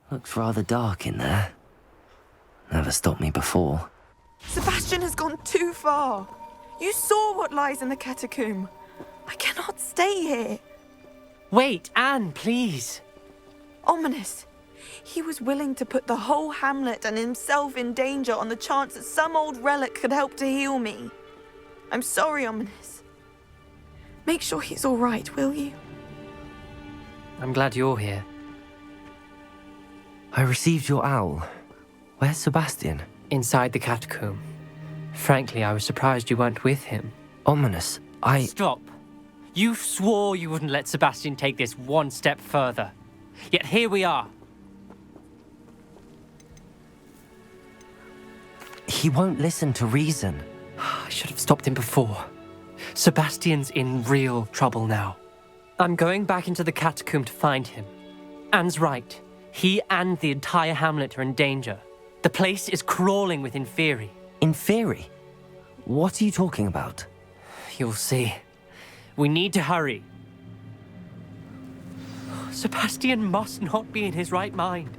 Looks rather dark in there. Never stopped me before. Sebastian has gone too far. You saw what lies in the catacomb. I cannot stay here. Wait, Anne, please. Ominous. He was willing to put the whole hamlet and himself in danger on the chance that some old relic could help to heal me. I'm sorry, Ominous. Make sure he's all right, will you? I'm glad you're here. I received your owl. Where's Sebastian? Inside the catacomb. Frankly, I was surprised you weren't with him. Ominous, Stop. You swore you wouldn't let Sebastian take this one step further. Yet here we are. He won't listen to reason. I should have stopped him before. Sebastian's in real trouble now. I'm going back into the catacomb to find him. Anne's right. He and the entire hamlet are in danger. The place is crawling with Inferi. Inferi? What are you talking about? You'll see. We need to hurry. Sebastian must not be in his right mind.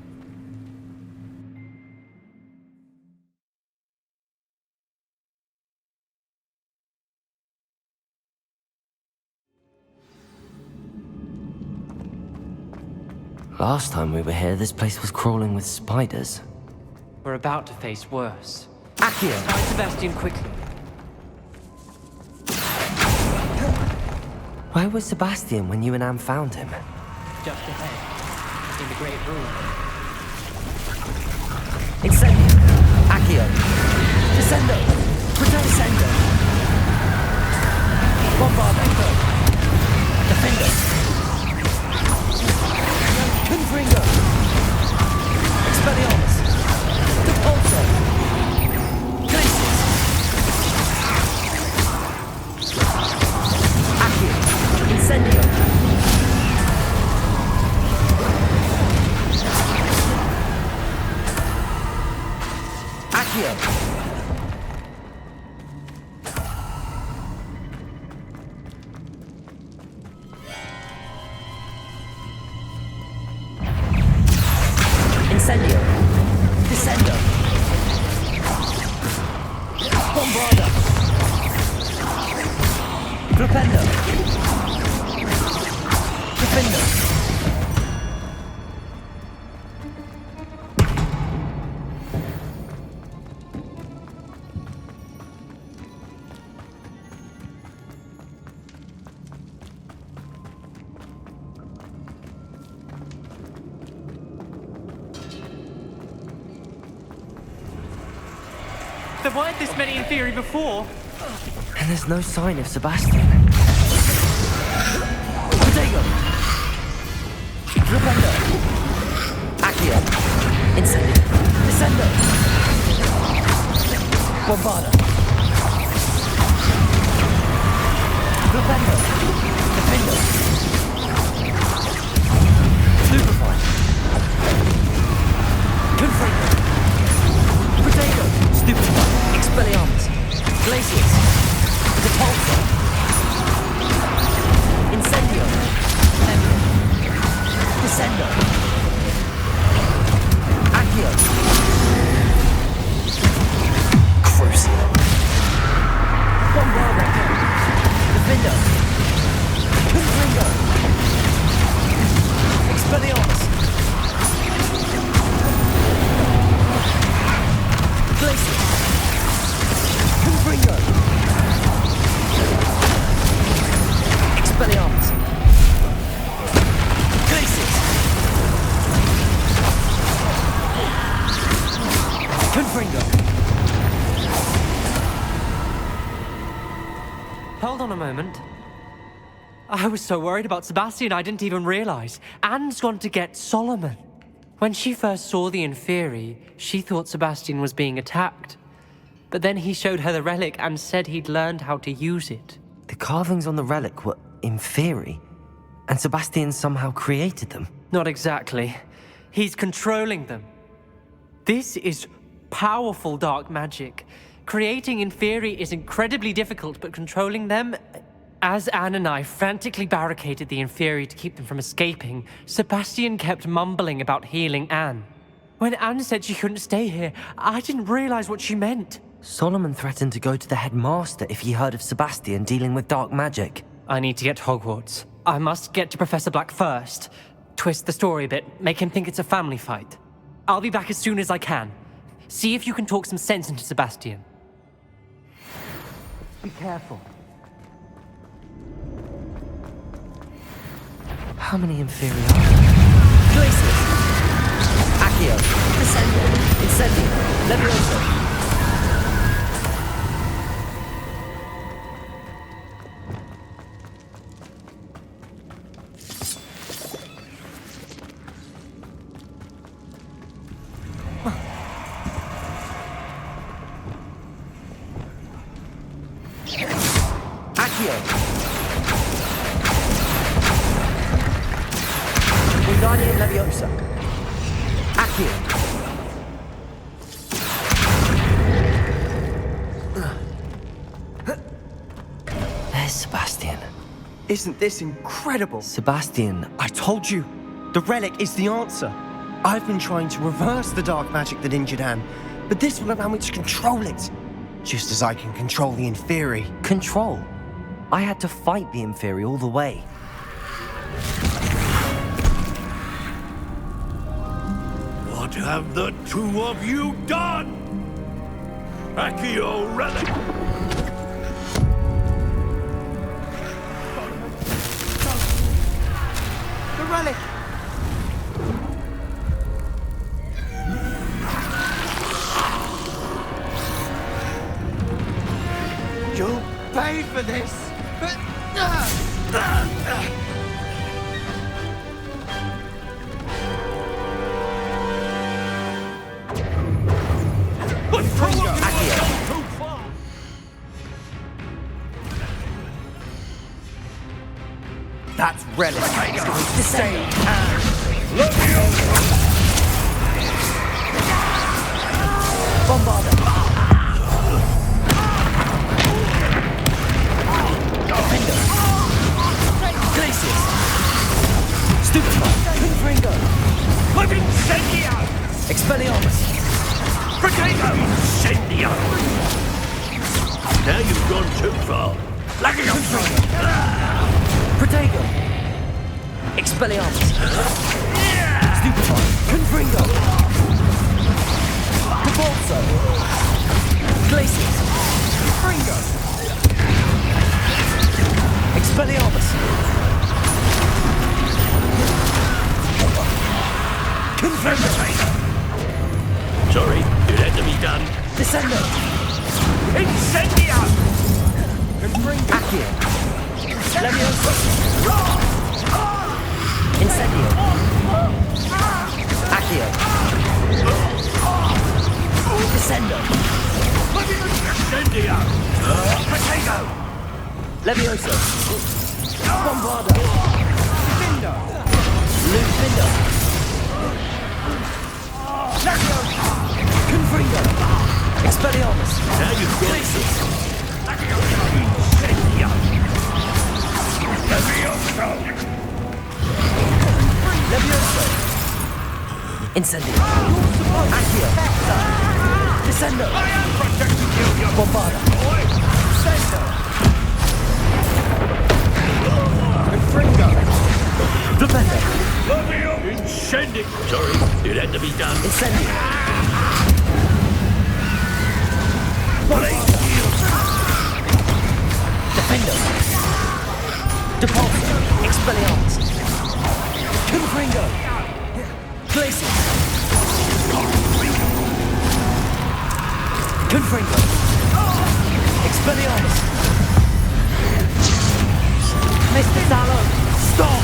Last time we were here, this place was crawling with spiders. We're about to face worse. Accio! Find Sebastian quickly. Where was Sebastian when you and Anne found him? Just ahead, in the great room. Incendio! Accio! Descendo! Pretensendo! Bombardendo! Defendo! Confringo! Expelliarmus! Depulso! Glacius! Accio! Incendio! Accio! Incendio! Descendo! Bombarda! Propendo! Defendo! There weren't this many Inferi before. And there's no sign of Sebastian. Protego! Rependo! Accio! Incendio! Descendo! Bombarda! Rependo! Defendo! Stupefy! Confringo! Protego! Stupefy! Expelliarmus! Glacius! Depulso! Incendio! Descendo! Accio! Crucio! Bombarda! Defendo! Confringo! Expelliarmus! Glacius! Confringo! Expelliarmus! Glacius! Confringo! Hold on a moment. I was so worried about Sebastian I didn't even realize. Anne's gone to get Solomon. When she first saw the Inferi, she thought Sebastian was being attacked. But then he showed her the relic and said he'd learned how to use it. The carvings on the relic were Inferi, and Sebastian somehow created them. Not exactly. He's controlling them. This is powerful dark magic. Creating Inferi is incredibly difficult, but controlling them, As Anne and I frantically barricaded the Inferi to keep them from escaping, Sebastian kept mumbling about healing Anne. When Anne said she couldn't stay here, I didn't realize what she meant. Solomon threatened to go to the headmaster if he heard of Sebastian dealing with dark magic. I need to get to Hogwarts. I must get to Professor Black first. Twist the story a bit, make him think it's a family fight. I'll be back as soon as I can. See if you can talk some sense into Sebastian. Be careful. How many Inferi are there? Glacius! Accio! Descendo! Incendio! Levioso! Accio! Wingardium Leviosa! Accio! There's Sebastian. Isn't this incredible? Sebastian, I told you, the relic is the answer. I've been trying to reverse the dark magic that injured Anne, but this will allow me to control it. Just as I can control the Inferi. control. I had to fight the Inferi all the way. What have the two of you done? Accio relic! The relic! You'll pay for this! That's relic. Descend. Bombarda. Defender. Glacius. Stupefy. Confringo. Incendio! Expelliarmus. Potato! Incendio! Now you've gone too far. Levioso! Protego. Expelliarmus. Stupefy. Confringo. Cabalso. Glacius. Confringo. Expelliarmus. Confringo. Sorry, it had to be done. Descendo. Incendio! Accio. Levioso. Incendio. Accio. Descendo. Incendio! Potato! Levioso. Bombarda. Lufindo. Confringo. Expelliarmus. Now you've got Glacius. Incendio! Levioso! Levioso. Incendio. Accio. Descendo. Bombarda. Confringo. Defender. Incendio! Sorry, it had to be done. Incendio. Defender. Depulso. Expelliarmus. Confringo. Glacius. Confringo. Expelliarmus. Mr. Sallow. Stop.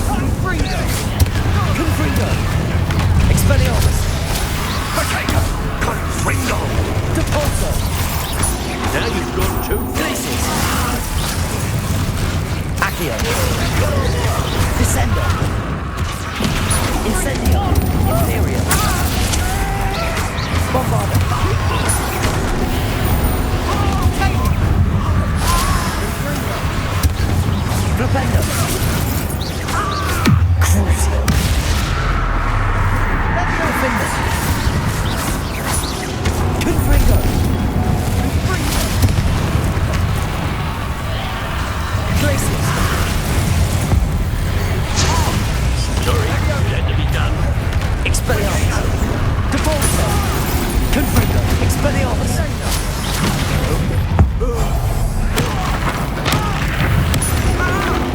Confringo. Confringo. Expelliarmus. Potato! Confringo! Depulso. Now you've gone too far. Glacius. Accio. Descendo. Incendio. Inferior. Bombarda. Confringo. Suspender. Crucio. Defender. Confringo. Glacius. Sorry, had to be done. Expelliarmus. Devolver. Confringo. Expelliarmus.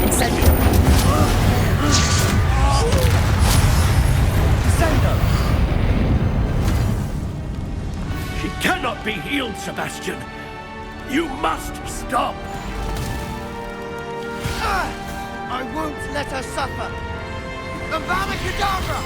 Incendio. Descendo. She cannot be healed, Sebastian. You must stop. I won't let her suffer. Avada Kedavra!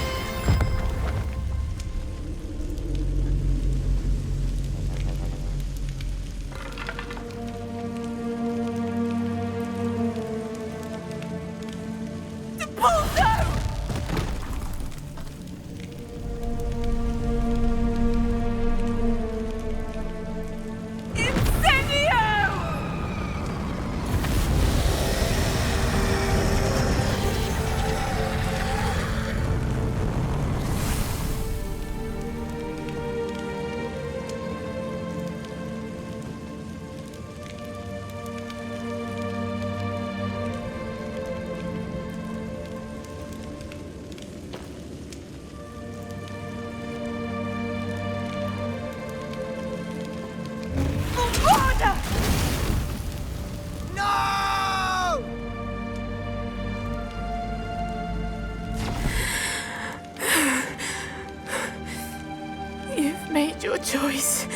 You've made your choice.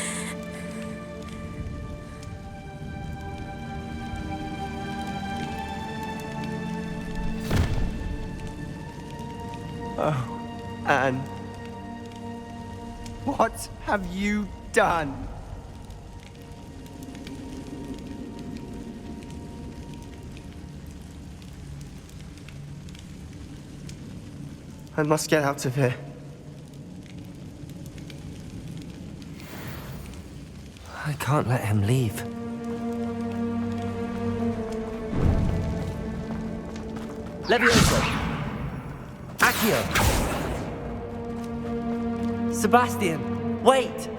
Anne, what have you done? I must get out of here. I can't let him leave. Levioso. Accio. Sebastian, wait!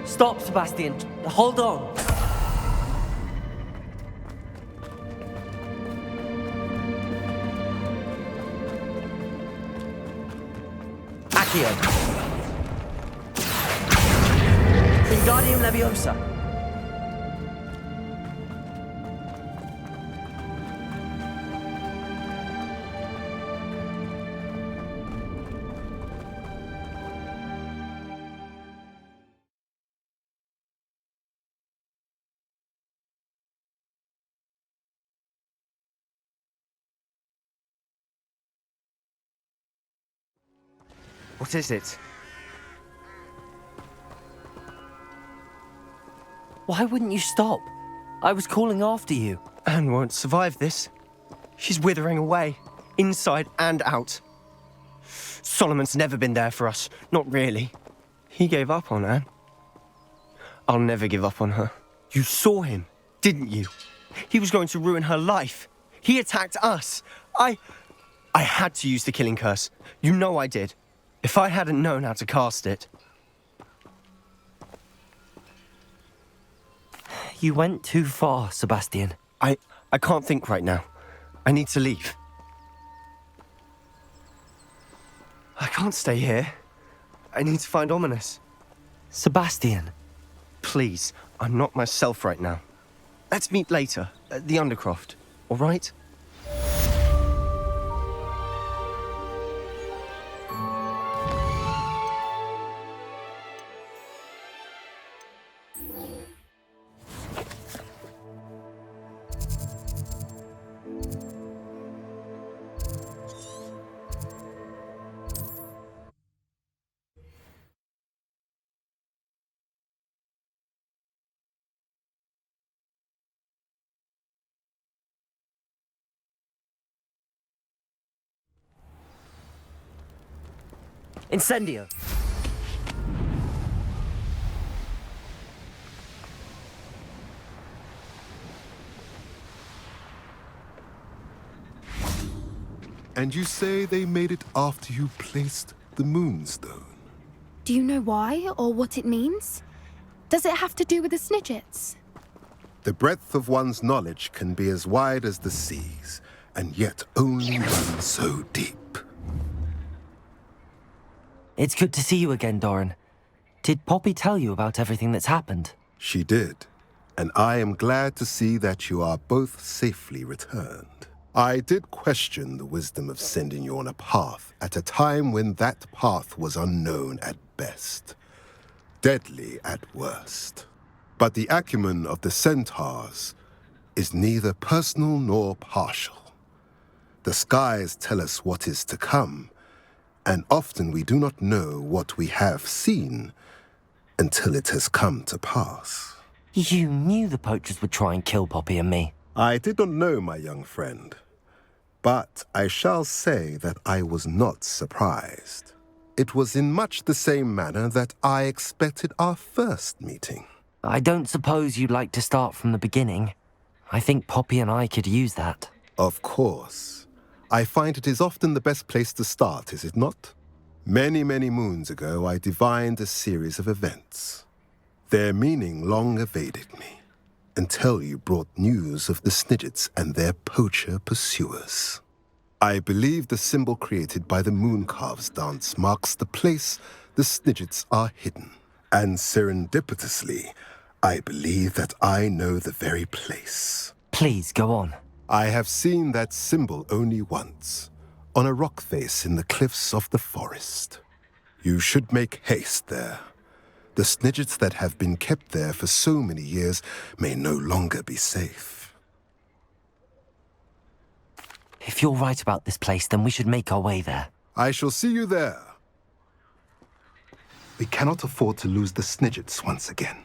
Stop, Sebastian. Hold on. Accio. Wingardium Leviosa. What is it? Why wouldn't you stop? I was calling after you. Anne won't survive this. She's withering away, inside and out. Solomon's never been there for us, not really. He gave up on Anne. I'll never give up on her. You saw him, didn't you? He was going to ruin her life. He attacked us. I had to use the killing curse. You know I did. If I hadn't known how to cast it. You went too far, Sebastian. I can't think right now. I need to leave. I can't stay here. I need to find Ominous. Sebastian. Please, I'm not myself right now. Let's meet later at the Undercroft, all right? Incendio. And you say they made it after you placed the Moonstone? Do you know why or what it means? Does it have to do with the Snidgets? The breadth of one's knowledge can be as wide as the seas, and yet only run so deep. It's good to see you again, Doran. Did Poppy tell you about everything that's happened? She did, and I am glad to see that you are both safely returned. I did question the wisdom of sending you on a path at a time when that path was unknown at best, deadly at worst. But the acumen of the centaurs is neither personal nor partial. The skies tell us what is to come, and often we do not know what we have seen until it has come to pass. You knew the poachers would try and kill Poppy and me. I did not know, my young friend, but I shall say that I was not surprised. It was in much the same manner that I expected our first meeting. I don't suppose you'd like to start from the beginning. I think Poppy and I could use that. Of course. I find it is often the best place to start, is it not? Many, many moons ago, I divined a series of events. Their meaning long evaded me, until you brought news of the Snidgets and their poacher pursuers. I believe the symbol created by the Mooncarves dance marks the place the Snidgets are hidden. And serendipitously, I believe that I know the very place. Please, go on. I have seen that symbol only once, on a rock face in the cliffs of the forest. You should make haste there. The Snidgets that have been kept there for so many years may no longer be safe. If you're right about this place, then we should make our way there. I shall see you there. We cannot afford to lose the Snidgets once again.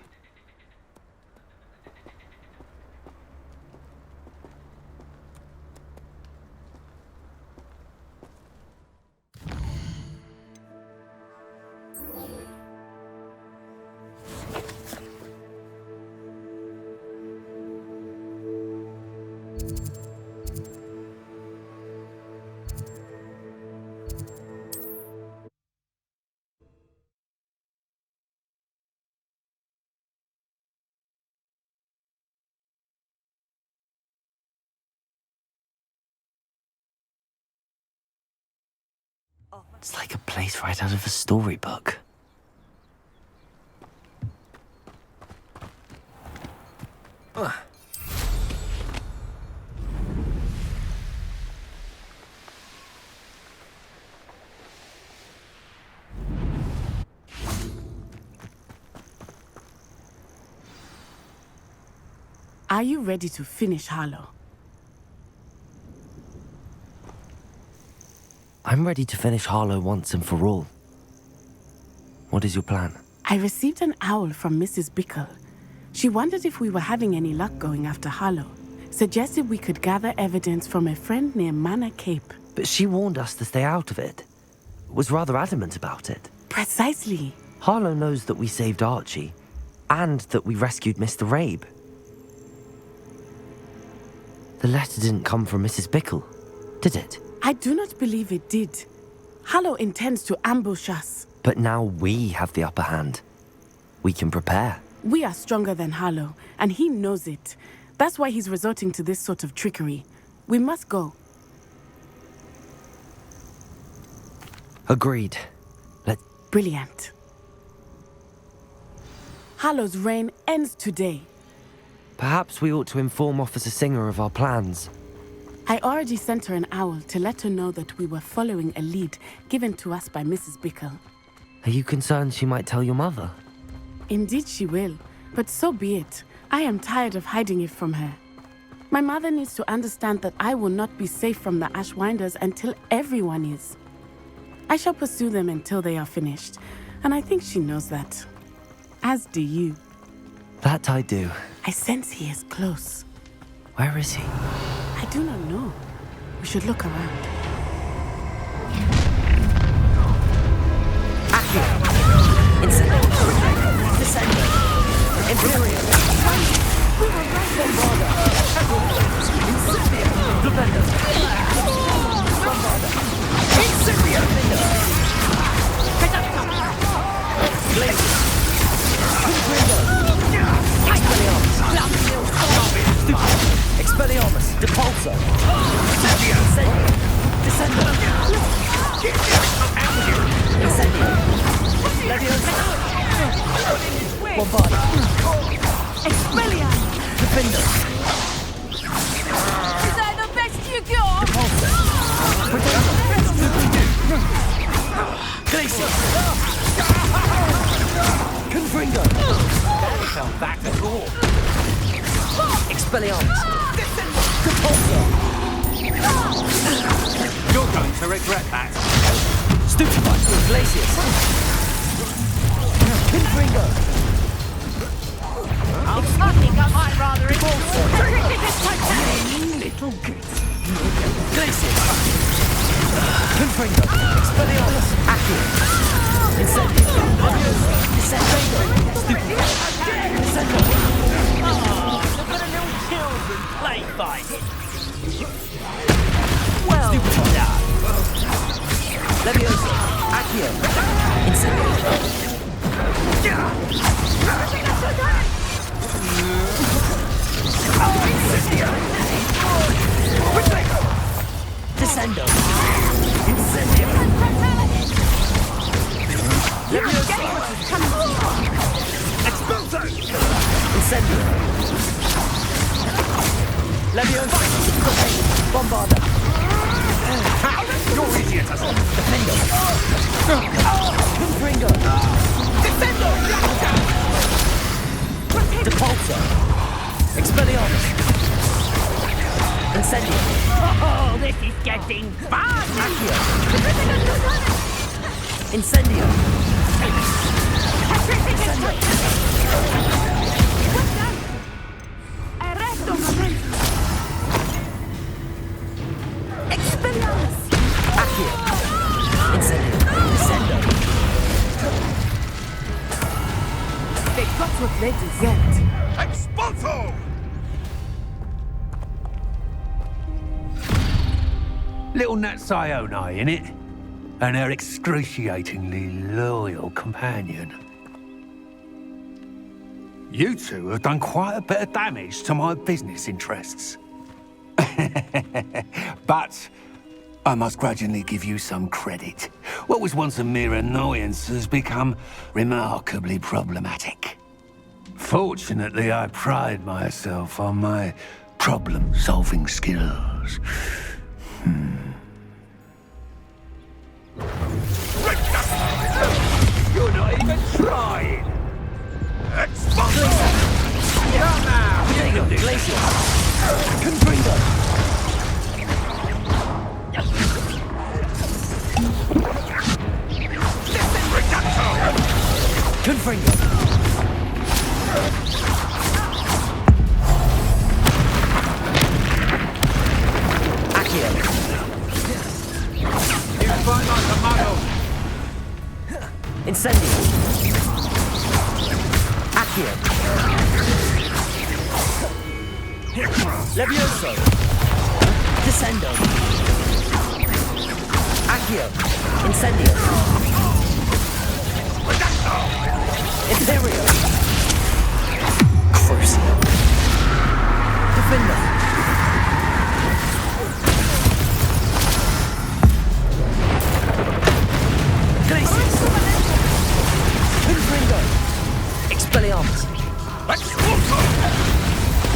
It's like a place right out of a storybook. Are you ready to finish Harlow? I'm ready to finish Harlow once and for all. What is your plan? I received an owl from Mrs. Bickle. She wondered if we were having any luck going after Harlow. Suggested we could gather evidence from a friend near Manor Cape. But she warned us to stay out of it. Was rather adamant about it. Precisely. Harlow knows that we saved Archie, and that we rescued Mr. Rabe. The letter didn't come from Mrs. Bickle, did it? I do not believe it did. Harlow intends to ambush us. But now we have the upper hand. We can prepare. We are stronger than Harlow, and he knows it. That's why he's resorting to this sort of trickery. We must go. Agreed. Brilliant. Harlow's reign ends today. Perhaps we ought to inform Officer Singer of our plans. I already sent her an owl to let her know that we were following a lead given to us by Mrs. Bickle. Are you concerned she might tell your mother? Indeed she will, but so be it. I am tired of hiding it from her. My mother needs to understand that I will not be safe from the Ashwinders until everyone is. I shall pursue them until they are finished, and I think she knows that. As do you. That I do. I sense he is close. Where is he? I do not know. We should look around. Accio. Incendio. Descendo. Imperium. Bombarda. Incendio. Defender. Bombarda. Incendio. Glacier. Confringo. Expelliarmus. Expelliarmus. Depulso. Incendio. Descendo. Incendio. Leviosa. Bombarda. Expelliarmus! Defender. Is that the best you got? Depulso. Glacier. Confringo. Fell back at all. Expelliarmus. Depulso. You're going to regret that. Stupefy. Glaciers. Confringo. I think I might rather it. Little goose. Glaciers. Confringo. Expelliarmus. Accio. Incendio. Incendio. Stupefy. Incendio. Look at a little children play fight. Well done. Leviosa. Accio. Incendio. Descendo. Incendio. Leviosa. Expulso! Incendio. Leviosa. Bombarda. You're idiot as well. Defendo. Confringo. Defendo! Depulso. Expelliarmus. Incendio. Oh, this is getting fun! Accio. Incendio. Incendio. Arresto momento. Expelliarmus! Accio. Incendio. Descendo. They got what they deserved. Expulso! Little Natsione, innit? And her excruciatingly loyal companion. You two have done quite a bit of damage to my business interests. But I must grudgingly give you some credit. What was once a mere annoyance has become remarkably problematic. Fortunately, I pride myself on my problem-solving skills. You're not even trying! Expulso! Come now! Glacier. Confringo. Confringo. Accio. You fight like a muggle! Incendio. Accio. Levioso. Descendo. Accio. Incendio. Imperio. Crucio. Defender. Glaciers. Confringo. Expelliarmus. Expulso!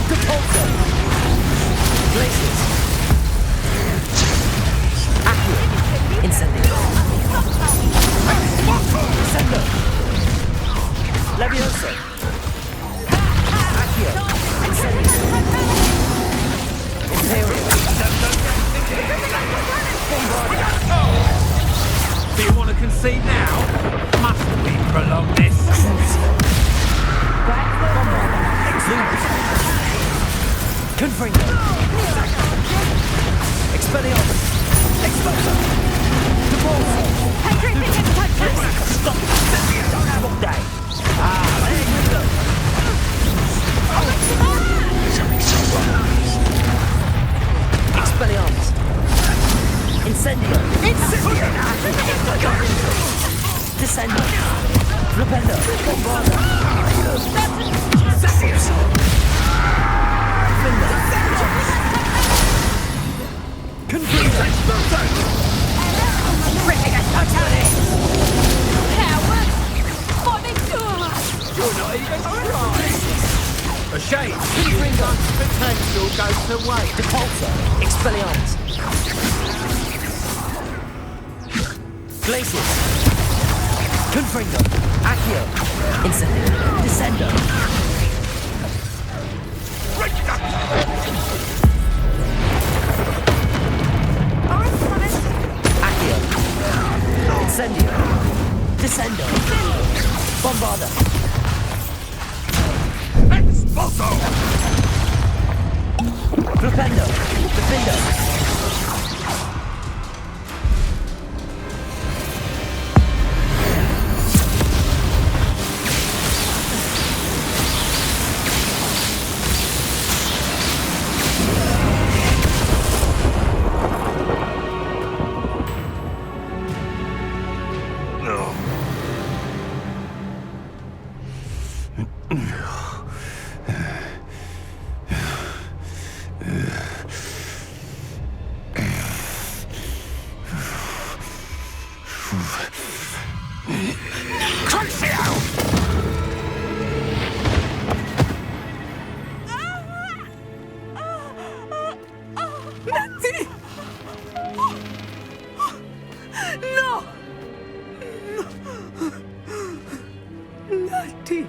Depulso. Glaciers. Accio. Incendio. Descendo. Levioso. Accio. Incendio. Imperio. Bombarda. Do you want to concede now? Must we prolong this? Bombarda. Exudes. Confringo. Expelliarmus. Expulso. Depulso. Glaciers. Stop! Don't have all day! Ah, there you go! Expelliarmus! Incendio! Incendio! Descendo! Flipendo! Bombarda! Confringo! Critica totale! Coward! What they do? You're not even trying! A shame! Confringo! Potential goes to waste! Depulsor! Expelliarmus! Glacius! Confringo! Accio! Incendio! Descendo! Accio! Incendio! Descendo! Bombarda! Expulso! Flipendo! Defendo! No! Natty!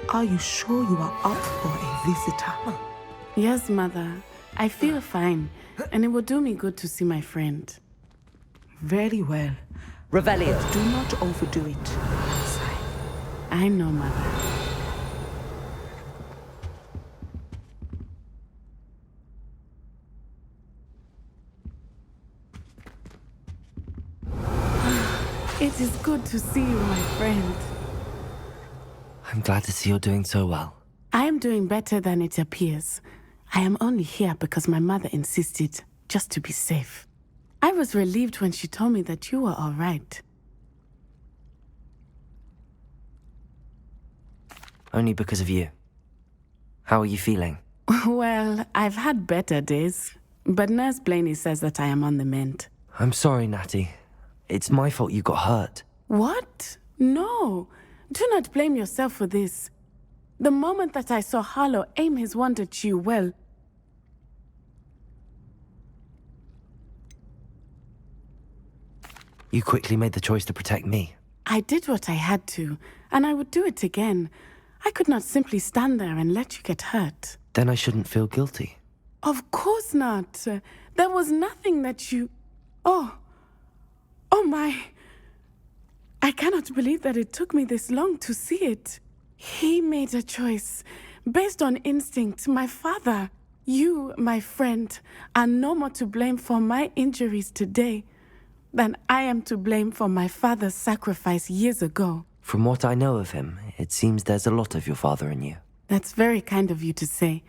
Are you sure you are up for a visitor? Yes, Mother. I feel fine, and it will do me good to see my friend. Very well. Revelio! Do not overdo it. I know, Mother. It is good to see you, my friend. I'm glad to see you're doing so well. I am doing better than it appears. I am only here because my mother insisted, just to be safe. I was relieved when she told me that you were all right. Only because of you. How are you feeling? Well, I've had better days, but Nurse Blaney says that I am on the mend. I'm sorry, Natty. It's my fault you got hurt. What? No. Do not blame yourself for this. The moment that I saw Harlow aim his wand at you, well... You quickly made the choice to protect me. I did what I had to, and I would do it again. I could not simply stand there and let you get hurt. Then I shouldn't feel guilty. Of course not. There was nothing that you... Oh my... I cannot believe that it took me this long to see it. He made a choice based on instinct. My father, you, my friend, are no more to blame for my injuries today than I am to blame for my father's sacrifice years ago. From what I know of him, it seems there's a lot of your father in you. That's very kind of you to say.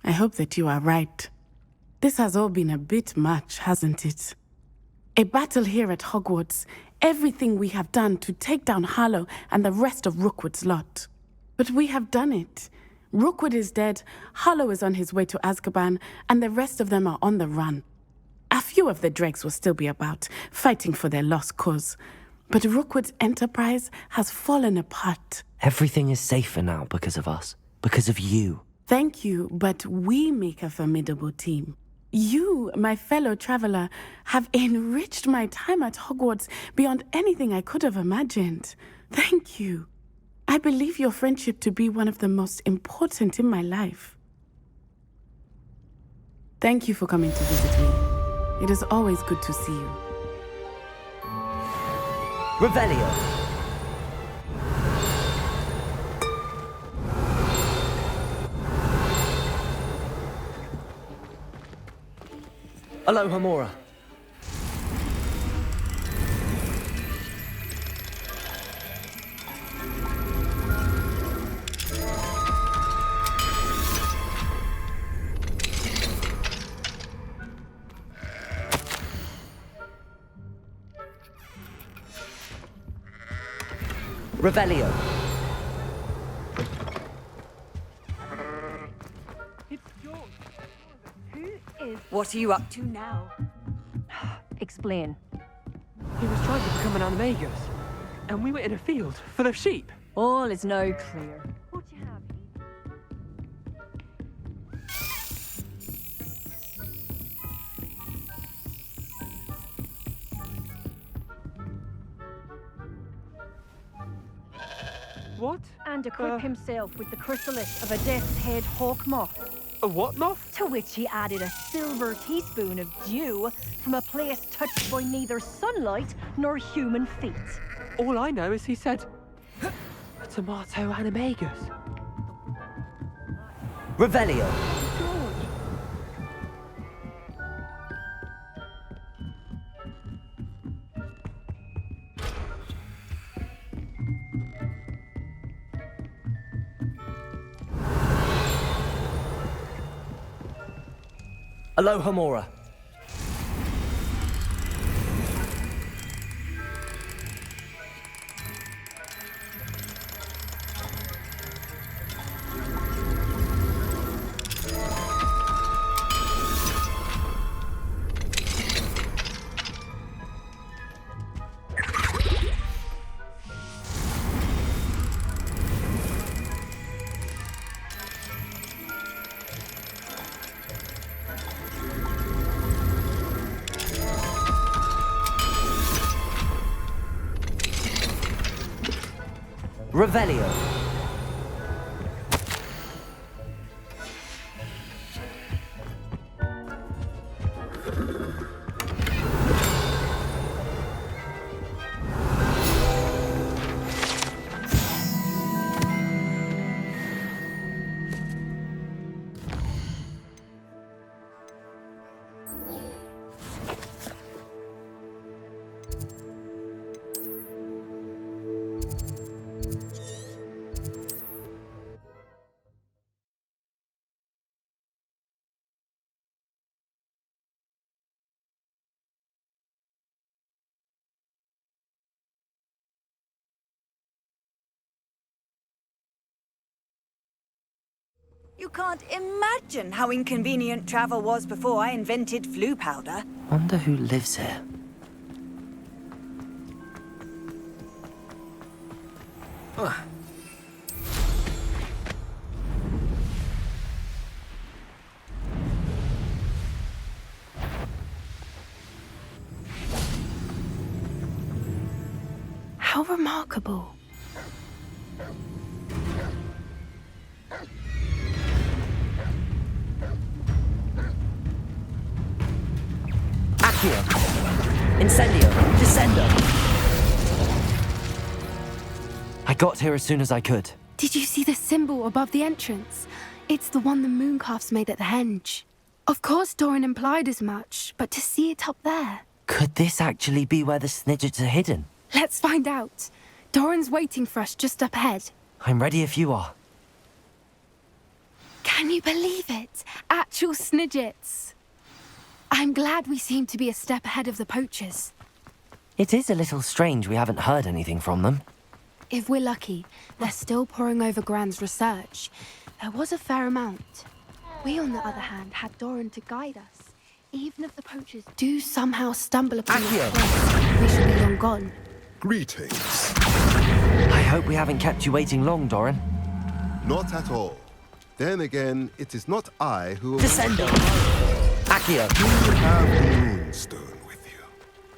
I hope that you are right. This has all been a bit much, hasn't it? A battle here at Hogwarts, everything we have done to take down Harlow and the rest of Rookwood's lot. But we have done it. Rookwood is dead, Harlow is on his way to Azkaban, and the rest of them are on the run. A few of the dregs will still be about, fighting for their lost cause. But Rookwood's enterprise has fallen apart. Everything is safer now because of us. Because of you. Thank you, but we make a formidable team. You, my fellow traveler, have enriched my time at Hogwarts beyond anything I could have imagined. Thank you. I believe your friendship to be one of the most important in my life. Thank you for coming to visit me. It is always good to see you. Revelio. Aloha Mora. Revelio. What are you up to now? Explain. He was trying to become an animagus, and we were in a field full of sheep. All is now clear. What do you have? What? And equip himself with the chrysalis of a death's head hawk moth. A what moth? To which he added a silver teaspoon of dew from a place touched by neither sunlight nor human feet. All I know is he said, tomato animagus. Revelio. Aloha Mora. Revelio. You can't imagine how inconvenient travel was before I invented flu powder. Wonder who lives here. How remarkable. Accio. Incendio. Descendo. I got here as soon as I could. Did you see the symbol above the entrance? It's the one the mooncalfs made at the henge. Of course Doran implied as much, but to see it up there... Could this actually be where the Snidgets are hidden? Let's find out. Doran's waiting for us just up ahead. I'm ready if you are. Can you believe it? Actual Snidgets. I'm glad we seem to be a step ahead of the poachers. It is a little strange we haven't heard anything from them. If we're lucky, they're still poring over Gran's research. There was a fair amount. We, on the other hand, had Doran to guide us. Even if the poachers do somehow stumble upon this place, we should be long gone. Greetings. I hope we haven't kept you waiting long, Doran. Not at all. Then again, it is not I who... Descendo. Accio! Do you have the moonstone with you?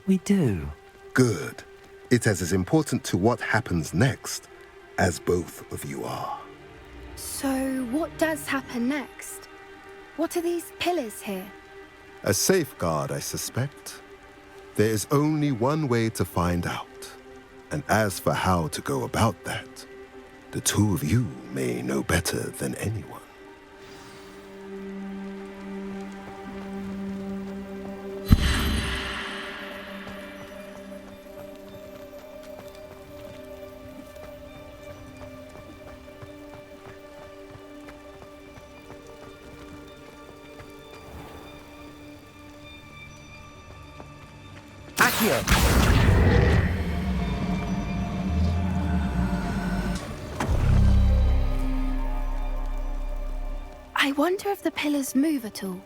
We do. Good. It is as important to what happens next as both of you are. So, what does happen next? What are these pillars here? A safeguard, I suspect. There is only one way to find out. And as for how to go about that, the two of you may know better than anyone. I wonder if the pillars move at all.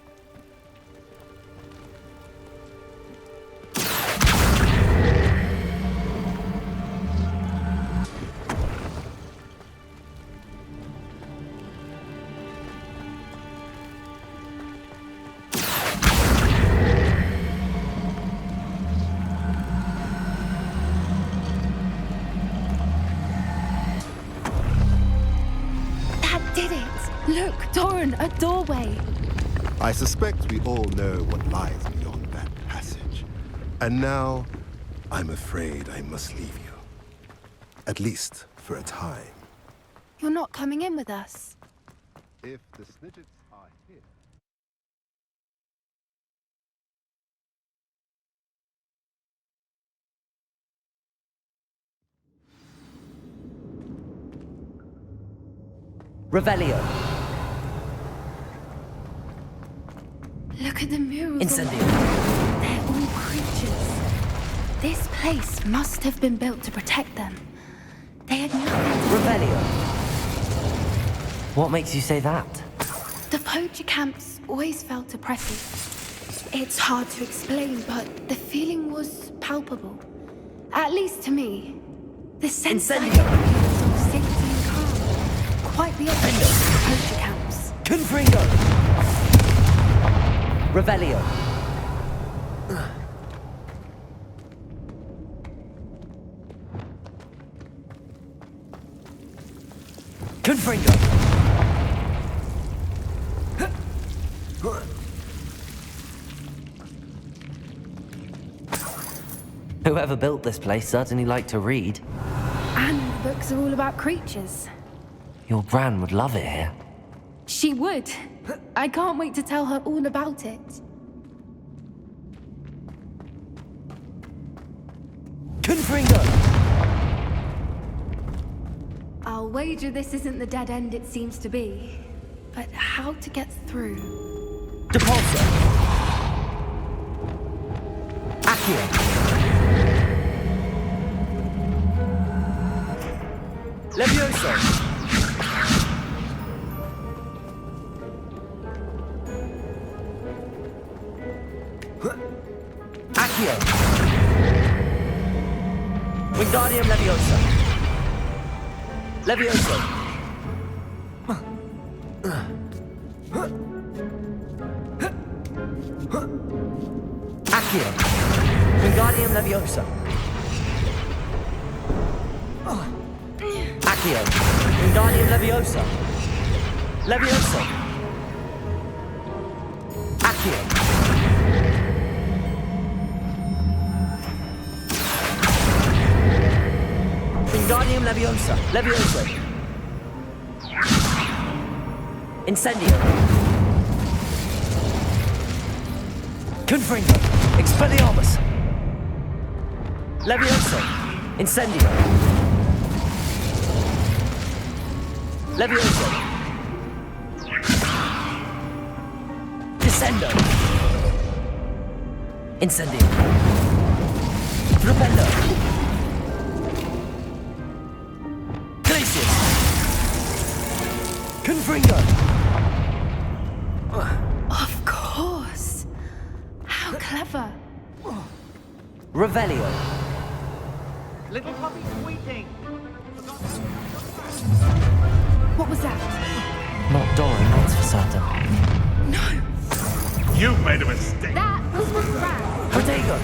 Look, Doran, a doorway. I suspect we all know what lies beyond that passage. And now, I'm afraid I must leave you. At least for a time. You're not coming in with us. If the Snidgets are here... Revelio. Look at the murals. Incendio. They're all creatures. This place must have been built to protect them. They had nothing to Revelio. What makes you say that? The poacher camps always felt oppressive. It's hard to explain, but the feeling was palpable. At least to me. The sense of safety and calm. Quite the opposite of the poacher camps. Confringo! Revelio. Confringo! Whoever built this place certainly liked to read. And the books are all about creatures. Your Gran would love it here. She would. I can't wait to tell her all about it. Confringo! I'll wager this isn't the dead end it seems to be. But how to get through? Depulso! Accio! Levioso! Accio! Wingardium Leviosa! Levioso! Accio! Wingardium Leviosa! Accio! Wingardium Leviosa! Levioso! Accio! Wingardium Leviosa! Levioso! Incendio! Confringo! Expelliarmus! Levioso! Incendio! Levioso! Descendo! Incendio! Repello! Glacius! Confringo! Of course. How clever. Revelio! Little puppy squeaking! What was that? Not Doran, that's for certain. No. You've made a mistake. That was my friend. Protego!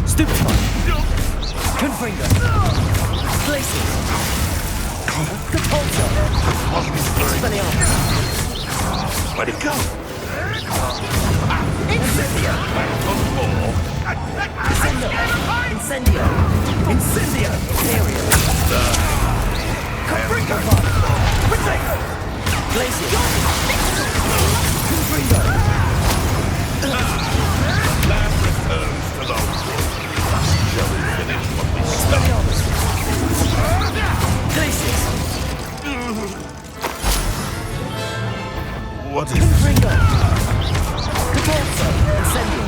Stupefy! Confringo! Glacius! Catapulta! Expelliarmus! Where'd it go? Incendio! Descendo! Incendio! Incendio! Imperial! Confringo! Protego! Glacius! Confringo! Land returns to the shall we finish what we started? Expelliarmus! Glacius! What is Confringo! Catapulta! Incendio!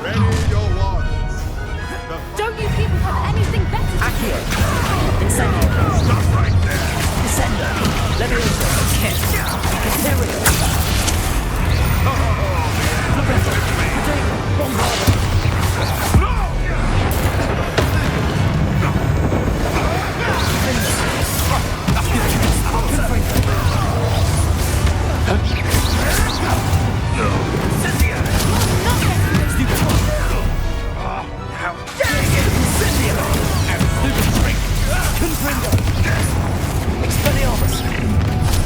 Ready your wands. Don't you people have anything better to do? Accio! Incendio! Stop right there! Descendo! Levioso! Caterio! Florento! Protego! Bombardo!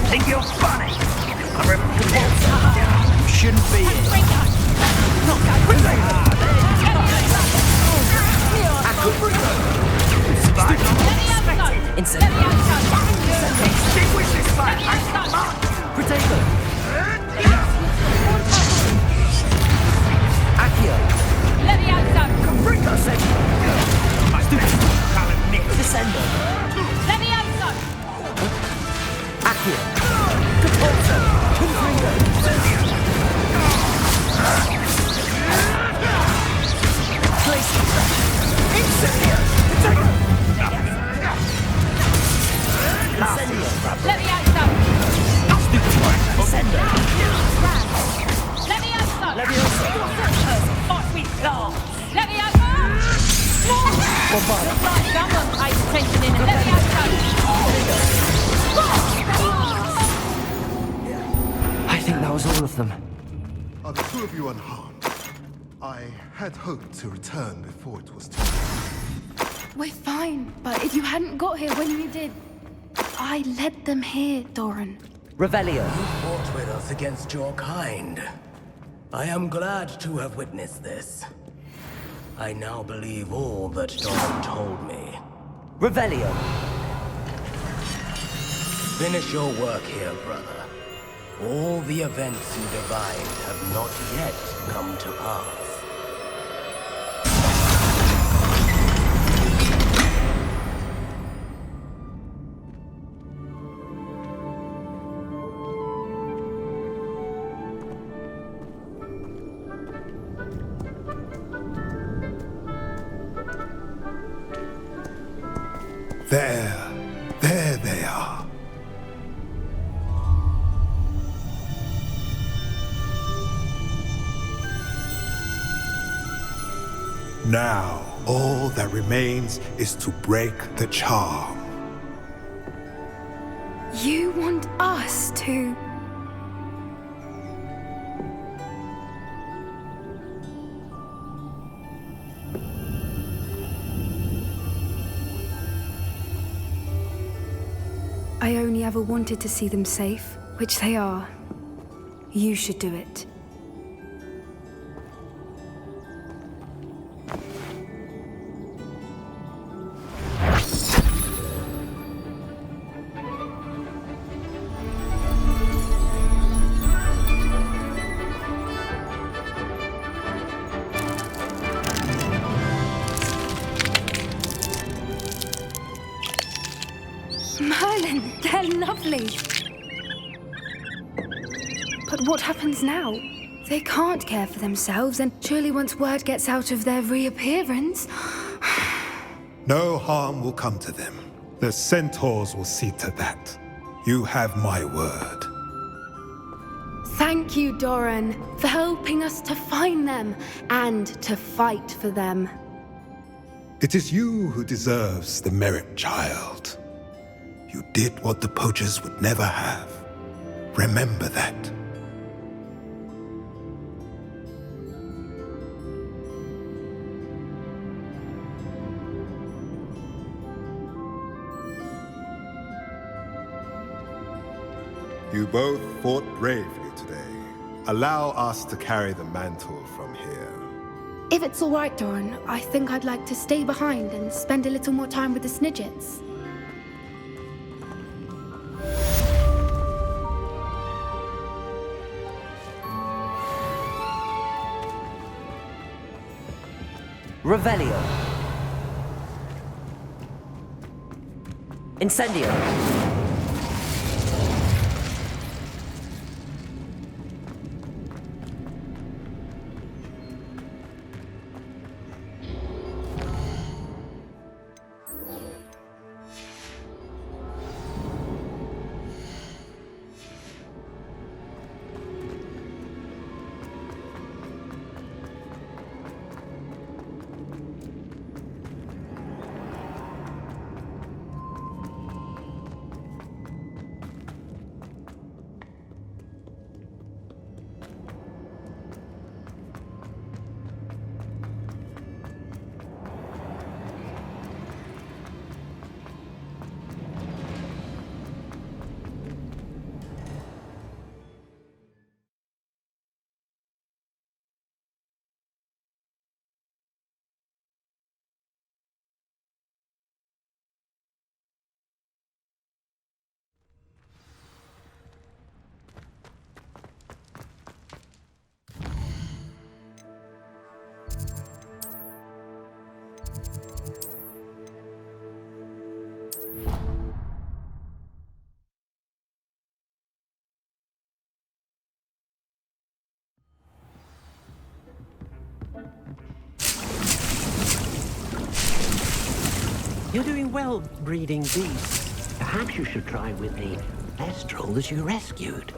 Think you're funny? I remember you shouldn't be here. Extinguish this fire! Protego! Accio! Confringo! Descendo! Accio! Catapulta! Confringo! Glacius! Incendio! Protego! Incendio! Descendo! Levioso! Bombardo! I think that was all of them. Are the two of you unharmed? I had hoped to return before it was too late. We're fine, but if you hadn't got here when you did, I led them here, Doran. Revelio. Fought with us against your kind. I am glad to have witnessed this. I now believe all that Doran told me. Revelio. Finish your work here, brother. All the events you divined have not yet come to pass. There they are. Now, all that remains is to break the charm. You want us to... I only ever wanted to see them safe, which they are. You should do it. Merlin, they're lovely. But what happens now? They can't care for themselves, and surely once word gets out of their reappearance... No harm will come to them. The centaurs will see to that. You have my word. Thank you, Doran, for helping us to find them and to fight for them. It is you who deserves the merit, child. You did what the poachers would never have. Remember that. You both fought bravely today. Allow us to carry the mantle from here. If it's all right, Doran, I think I'd like to stay behind and spend a little more time with the Snidgets. Revelio. Incendio. You're doing well breeding beasts. Perhaps you should try with the Kestrel that you rescued.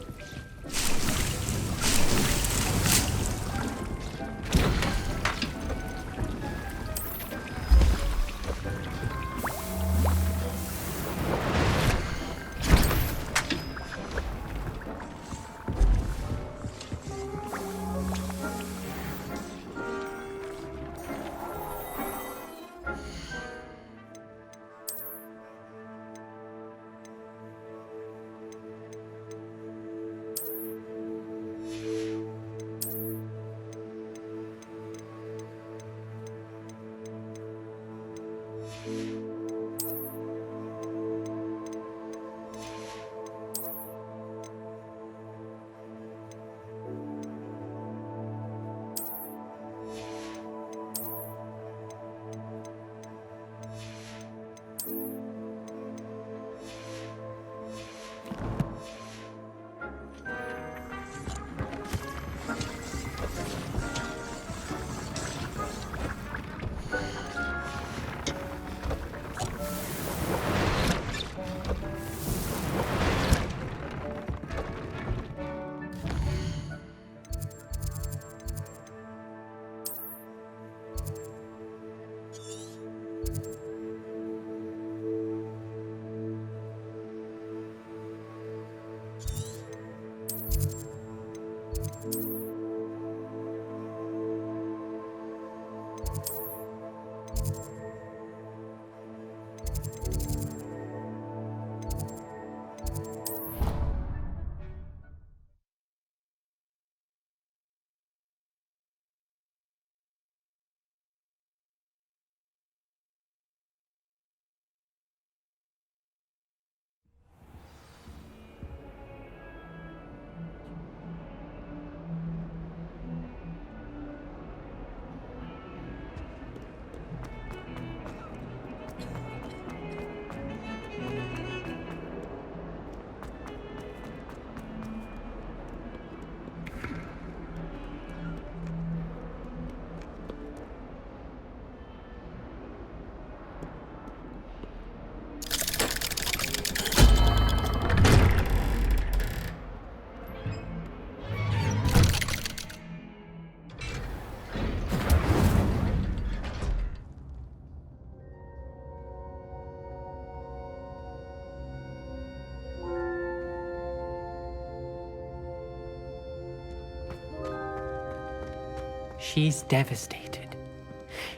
She's devastated.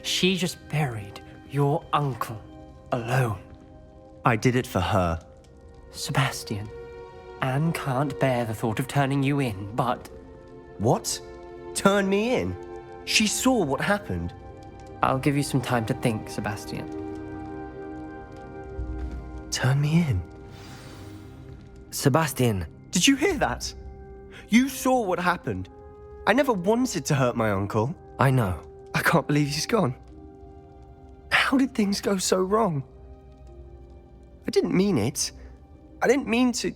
She just buried your uncle alone. I did it for her. Sebastian, Anne can't bear the thought of turning you in, but... What? Turn me in? She saw what happened. I'll give you some time to think, Sebastian. Turn me in? Sebastian. Did you hear that? You saw what happened. I never wanted to hurt my uncle. I know. I can't believe he's gone. How did things go so wrong? I didn't mean it. I didn't mean to...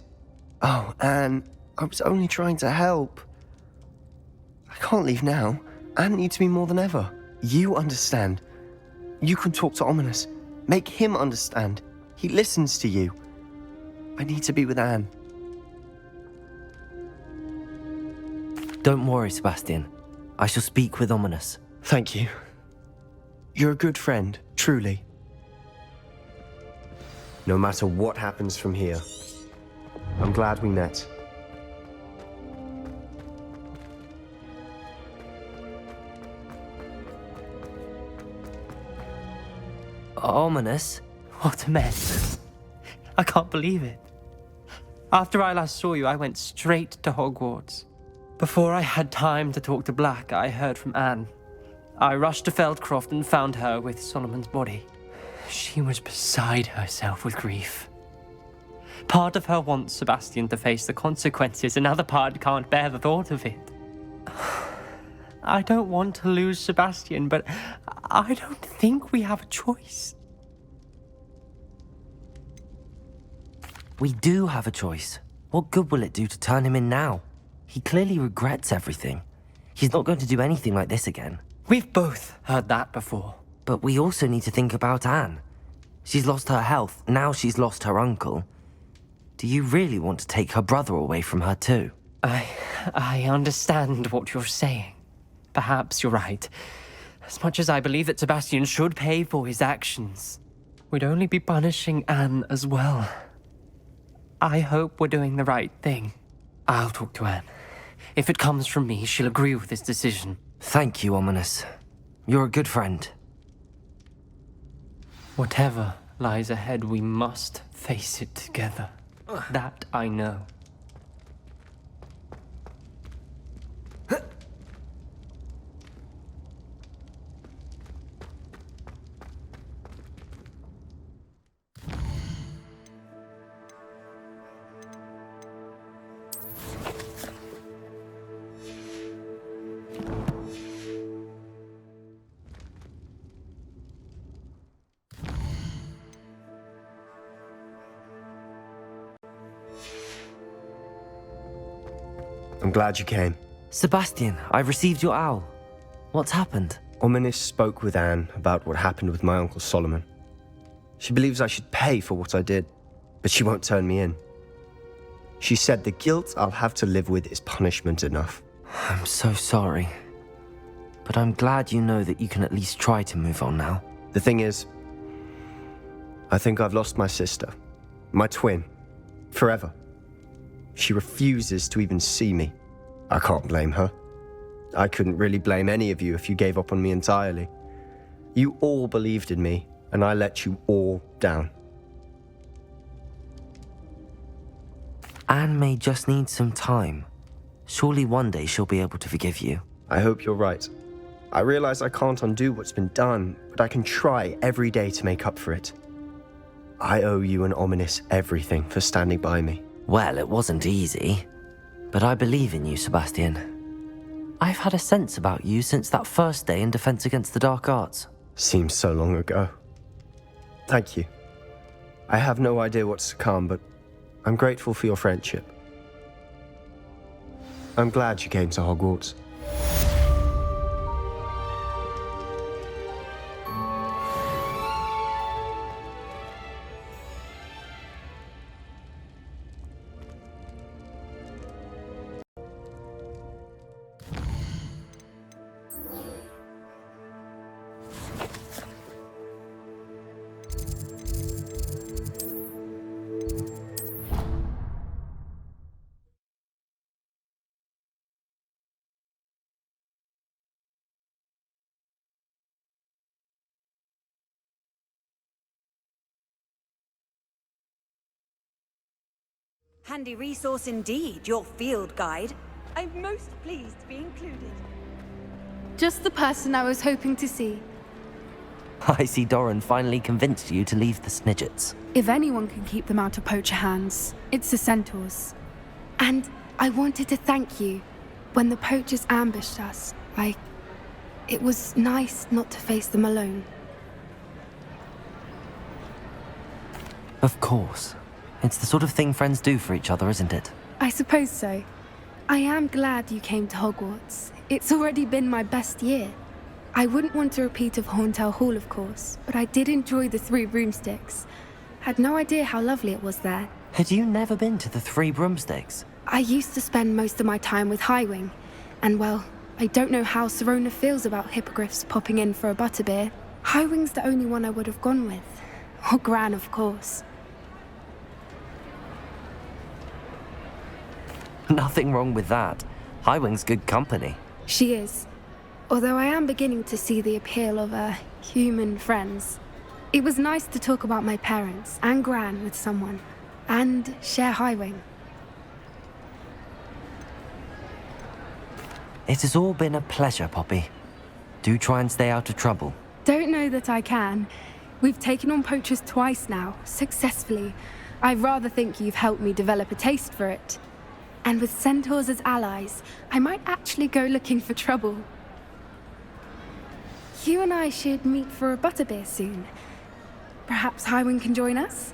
Oh, Anne, I was only trying to help. I can't leave now. Anne needs me more than ever. You understand. You can talk to Ominous. Make him understand. He listens to you. I need to be with Anne. Don't worry, Sebastian. I shall speak with Ominous. Thank you. You're a good friend, truly. No matter what happens from here, I'm glad we met. Ominous? What a mess. I can't believe it. After I last saw you, I went straight to Hogwarts. Before I had time to talk to Black, I heard from Anne. I rushed to Feldcroft and found her with Solomon's body. She was beside herself with grief. Part of her wants Sebastian to face the consequences, another part can't bear the thought of it. I don't want to lose Sebastian, but I don't think we have a choice. We do have a choice. What good will it do to turn him in now? He clearly regrets everything. He's not going to do anything like this again. We've both heard that before. But we also need to think about Anne. She's lost her health, now she's lost her uncle. Do you really want to take her brother away from her too? I understand what you're saying. Perhaps you're right. As much as I believe that Sebastian should pay for his actions, we'd only be punishing Anne as well. I hope we're doing the right thing. I'll talk to Anne. If it comes from me, she'll agree with this decision. Thank you, Ominous. You're a good friend. Whatever lies ahead, we must face it together. That I know. I'm glad you came. Sebastian, I received your owl. What's happened? Ominous spoke with Anne about what happened with my uncle Solomon. She believes I should pay for what I did, but she won't turn me in. She said the guilt I'll have to live with is punishment enough. I'm so sorry. But I'm glad you know that you can at least try to move on now. The thing is, I think I've lost my sister, my twin, forever. She refuses to even see me. I can't blame her. I couldn't really blame any of you if you gave up on me entirely. You all believed in me, and I let you all down. Anne may just need some time. Surely one day she'll be able to forgive you. I hope you're right. I realize I can't undo what's been done, but I can try every day to make up for it. I owe you and Ominous everything for standing by me. Well, it wasn't easy, but I believe in you, Sebastian. I've had a sense about you since that first day in Defense Against the Dark Arts. Seems so long ago. Thank you. I have no idea what's to come, but I'm grateful for your friendship. I'm glad you came to Hogwarts. Handy resource indeed, your field guide. I'm most pleased to be included. Just the person I was hoping to see. I see Doran finally convinced you to leave the Snidgets. If anyone can keep them out of poacher hands, it's the centaurs. And I wanted to thank you. When the poachers ambushed us, it was nice not to face them alone. Of course. It's the sort of thing friends do for each other, isn't it? I suppose so. I am glad you came to Hogwarts. It's already been my best year. I wouldn't want a repeat of Horntail Hall, of course, but I did enjoy the Three Broomsticks. Had no idea how lovely it was there. Had you never been to the Three Broomsticks? I used to spend most of my time with Highwing, and well, I don't know how Serona feels about hippogriffs popping in for a butterbeer. Highwing's the only one I would have gone with. Or Gran, of course. Nothing wrong with that. Highwing's good company. She is. Although I am beginning to see the appeal of human friends. It was nice to talk about my parents and Gran with someone, and share Highwing. It has all been a pleasure, Poppy. Do try and stay out of trouble. Don't know that I can. We've taken on poachers twice now, successfully. I rather think you've helped me develop a taste for it. And with centaurs as allies, I might actually go looking for trouble. You and I should meet for a butterbeer soon. Perhaps Highwing can join us?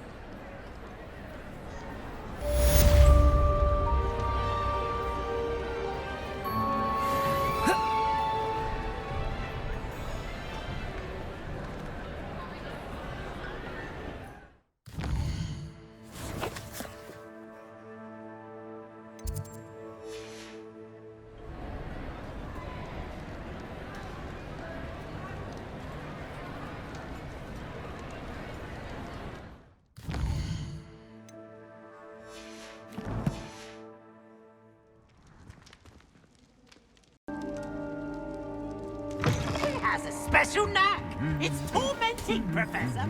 Has a special knack. It's tormenting, Professor.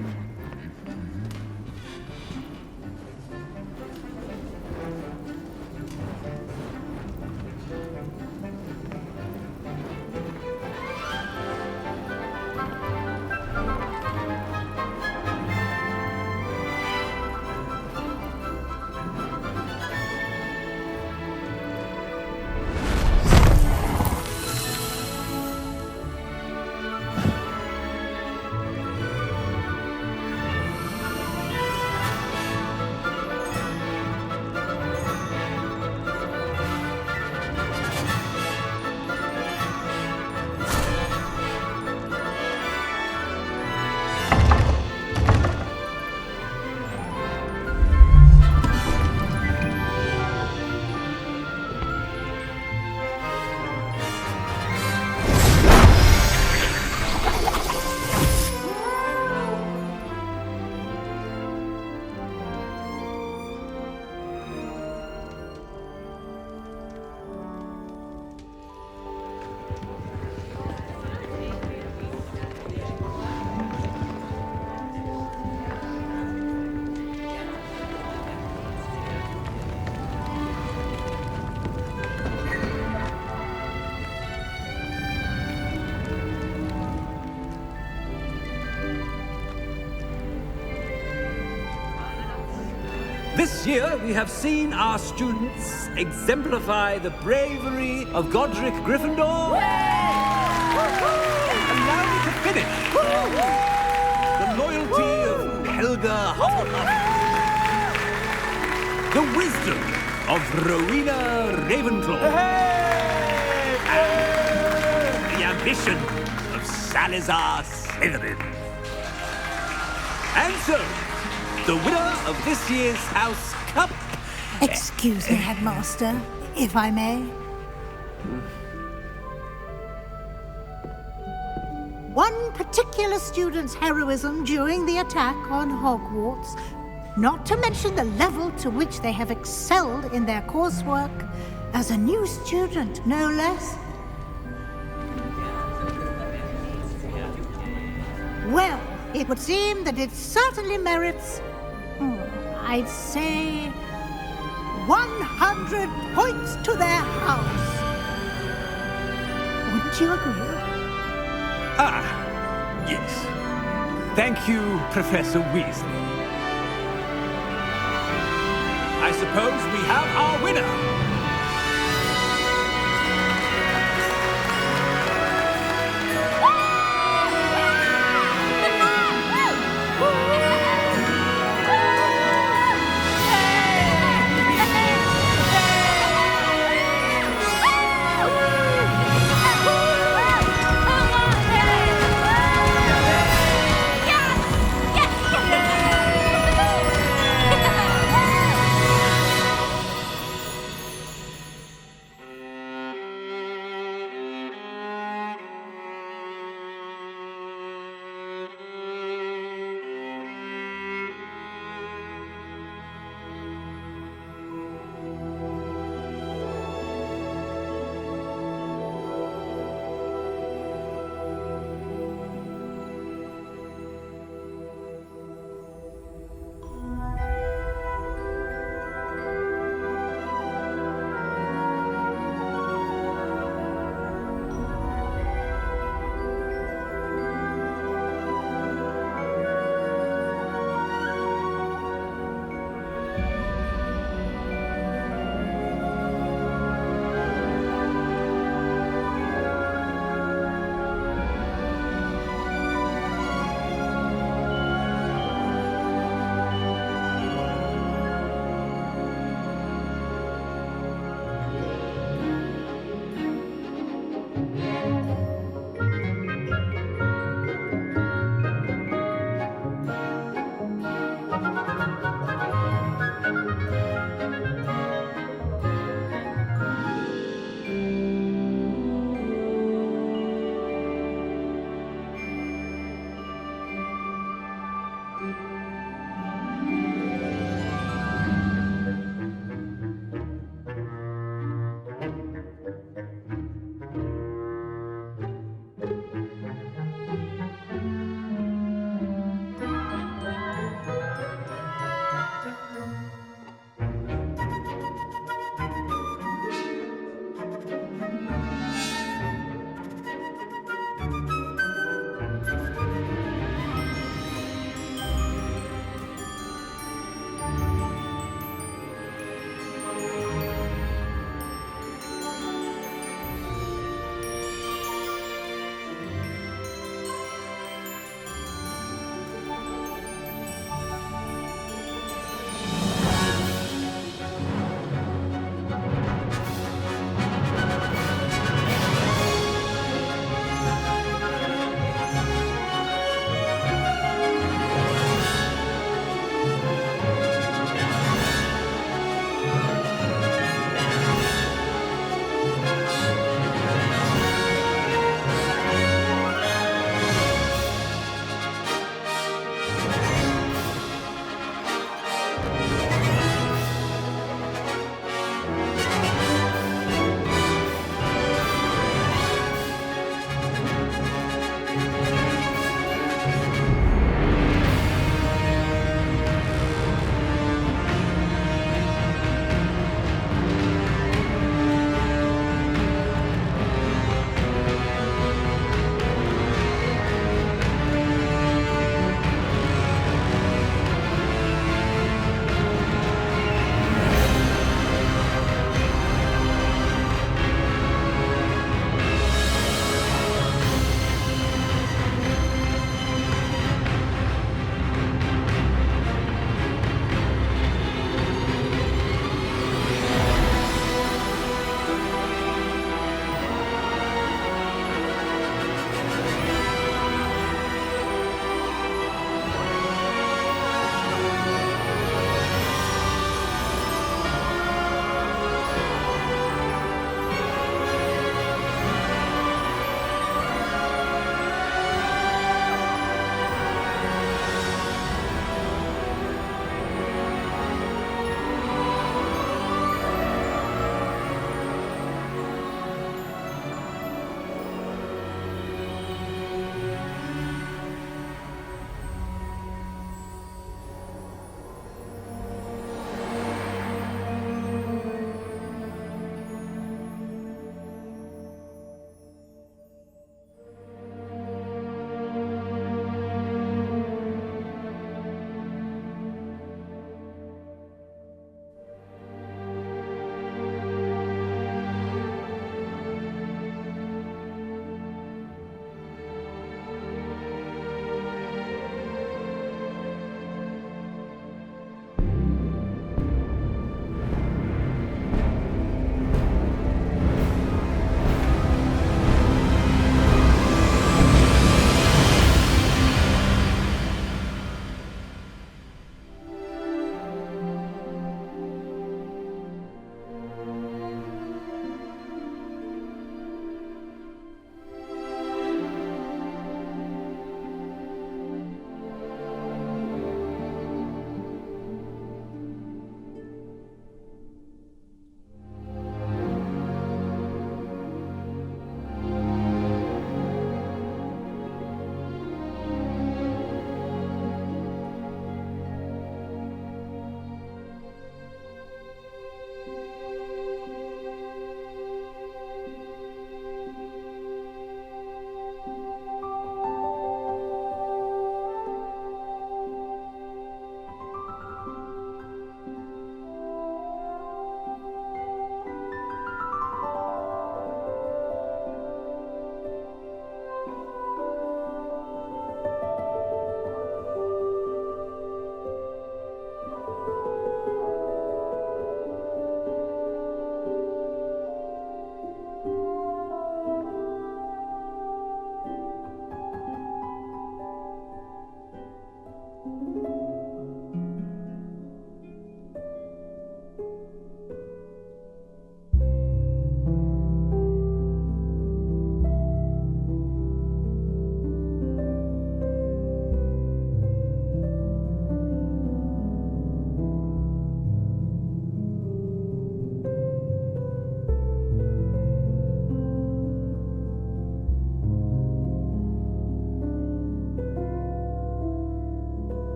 This year, we have seen our students exemplify the bravery of Godric Gryffindor. And now we can finish. The loyalty of Helga Hufflepuff. The wisdom of Rowena Ravenclaw. And the ambition of Salazar Slytherin. And so, the winner of this year's House Cup... Excuse me, Headmaster, if I may. One particular student's heroism during the attack on Hogwarts, not to mention the level to which they have excelled in their coursework, as a new student, no less. Well, it would seem that it certainly merits... I'd say 100 points to their house. Wouldn't you agree? Ah, yes. Thank you, Professor Weasley. I suppose we have our winner.